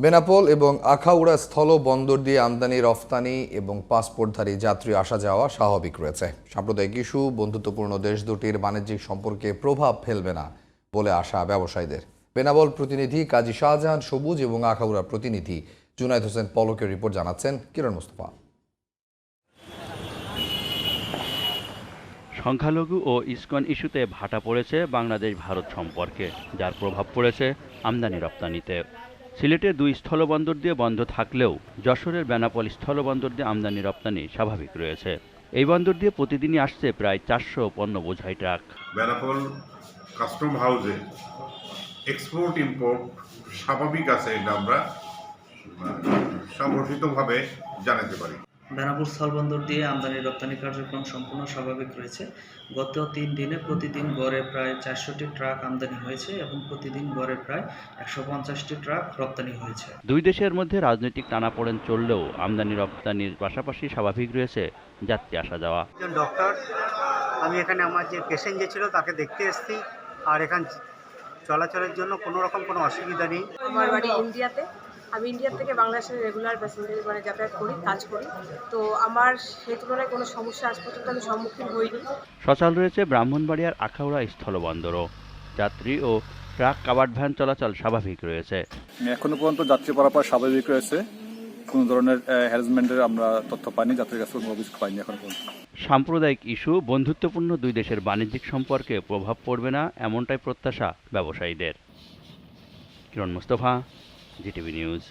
বেনাপোল এবং আখাউড়া স্থল বন্দর দিয়ে আমদানি রফতানি এবং পাসপোর্টধারী যাত্রী আসা যাওয়া স্বাভাবিক রয়েছে। সাম্প্রদায়িক ইস্যু বন্ধুত্বপূর্ণ দেশ দুটির বাণিজ্যিক সম্পর্কে প্রভাব ফেলবে না বলে আশা ব্যবসায়ীদের। বেনাপোল প্রতিনিধি কাজী শাহজাহান সবুজ এবং আখাউড়া প্রতিনিধি জুনায়েদ হোসেন পলকের রিপোর্ট জানাচ্ছেন কিরণ মুস্তফা। সংখ্যালঘু ও ইসকন ইস্যুতে ভাটা পড়েছে বাংলাদেশ ভারত সম্পর্কে, যার প্রভাব পড়েছে আমদানি রপ্তানিতে। সিলেটের 2 স্থলবন্দর দিয়ে বন্ধ থাকলেও যশোরের বেনাপোল স্থলবন্দর দিয়ে আমদানি রপ্তানি স্বাভাবিক রয়েছে। এই বন্দর দিয়ে প্রতিদিনই আসছে প্রায় 400 পণ্য বোঝাই ট্রাক। বেনাপোল কাস্টম হাউসে এক্সপোর্ট ইম্পোর্ট স্বাভাবিক আছে, এটা আমরা সংগঠিতভাবে জানাতে পারি। বেনাপোল স্থলবন্দর দিয়ে আমদানি রপ্তানি কার্যক্রম সম্পূর্ণ স্বাভাবিক রয়েছে। গত 3 দিনে প্রতিদিন গড়ে প্রায় 400টি ট্রাক আমদানি হয়েছে এবং প্রতিদিন গড়ে প্রায় 150টি ট্রাক রপ্তানি হয়েছে। দুই দেশের মধ্যে রাজনৈতিক টানাপোড়েন চললেও আমদানি রপ্তানির পাশাপাশি স্বাভাবিক রয়েছে যাত্রী আসা যাওয়া। একজন ডক্টর, আমি এখানে আমার যে পেশেন্ট যে ছিল তাকে দেখতে এসেছি, আর এখানে চলাচলের জন্য কোনো অসুবিধা নেই। আমার বাড়ি ইন্ডিয়াতে, আমি ইন্ডিয়া থেকে বাংলাদেশের রেগুলার প্যাসেঞ্জার যাতায়াত করি, কাজ করি, তো আমার সেই তুলনায় কোনো সমস্যা আজ পর্যন্ত আমি সম্মুখীন হইনি। সচল রয়েছে ব্রাহ্মণবাড়িয়ার আখাউড়া স্থলবন্দরও। যাত্রী ও ট্রাক কাভার্ড ভ্যান চলাচল স্বাভাবিক রয়েছে। এখনো পর্যন্ত যাত্রী পারাপার স্বাভাবিক রয়েছে। কোনো ধরনের হ্যারাসমেন্টের আমরা তথ্য পাইনি, যাত্রীর কাছে কোনো অভিযোগ পাইনি এখন পর্যন্ত। সাম্প্রদায়িক ইস্যু বন্ধুত্বপূর্ণ দুই দেশের বাণিজ্যিক সম্পর্কে প্রভাব পড়বে না, এমনটাই প্রত্যাশা ব্যবসায়ীদের। কিরণ মুস্তফা, জিটিভি নিউজ।